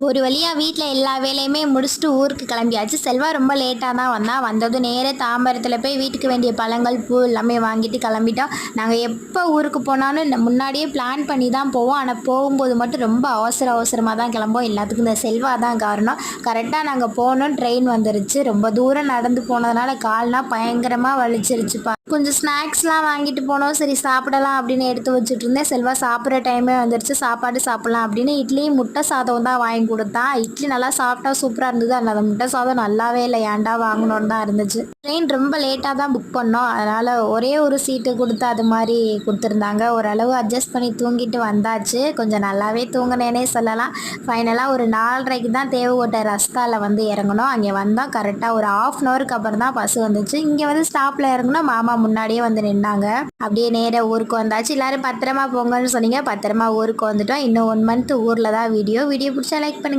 ஒரு வழியா வீட்ல எல்லா வேலையுமே முடிச்சுட்டு ஊருக்கு கிளம்பியாச்சு. செல்வா ரொம்ப லேட்டா தான் வந்தான். வந்ததும் நேரா தாம்பரத்துல போய் வீட்டுக்கு வேண்டிய பழங்கள், பூ எல்லாமே வாங்கிட்டு கிளம்பிட்டோம். நாங்க எப்ப ஊருக்கு போனாலும் முன்னாடியே பிளான் பண்ணி தான் போவோம். ஆனா போகும்போது மட்டும் ரொம்ப அவசரமா தான் கிளம்புவோம். எல்லாத்துக்கும் இந்த செல்வா தான் காரணம். கரெக்ட்டா நாங்க போனோம், ட்ரெயின் வந்துருச்சு. ரொம்ப தூரம் நடந்து போனதுனால கால்லாம் பயங்கரமா வலிச்சிருச்சுப்பா. கொஞ்சம் ஸ்நாக்ஸ்லாம் வாங்கிட்டு போனோம். சரி சாப்பிடலாம் அப்படின்னு எடுத்து வச்சுட்டு இருந்தேன். செல்வா சாப்பிட்ற டைமே வந்துருச்சு. சாப்பாடு சாப்பிடலாம் அப்படின்னு இட்லியும், முட்டை சாதம் தான் வாங்கி குடுத்தான். இட்லி நல்லா சாப்பிட்டா சூப்பரா இருந்தது. ஆனா அந்த முட்டை சாதம் நல்லாவே இல்ல. ஏன்டா வாங்குனோன்னு தான் இருந்துச்சு. ட்ரெயின் ரொம்ப லேட்டா தான் புக் பண்ணோம். அதனால ஒரே ஒரு சீட்டு குடுத்து அது மாரி குடுத்துருந்தாங்க. ஓரளவு அட்ஜஸ்ட் பண்ணி தூங்கிட்டு வந்தாச்சு. கொஞ்சம் நல்லாவே தூங்குனேன்னே சொல்லலாம். ஃபைனலா ஒரு 4:30க்கு தான் தேவகோட்டை ரஸ்தால வந்து இறங்குனோம். அங்கே வந்தோம். கரெக்ட்டா ஒரு 1/2 அன் ஹவருக்கு அப்புறம் தான் பஸ் வந்துச்சு. இங்க வந்து ஸ்டாப்ல இறங்குனோம். மாமா முன்னாடியே வந்து நின்னாங்க. அப்படியே நேரா ஊருக்கு வந்தாச்சு. எல்லாரும் பத்திரமா போங்கன்னு சொன்னீங்க. பத்திரமா ஊருக்கு வந்துட்டோம். இன்னும் 1 மந்த் ஊர்ல தான் வீடியோ பிடிச்சா லைக்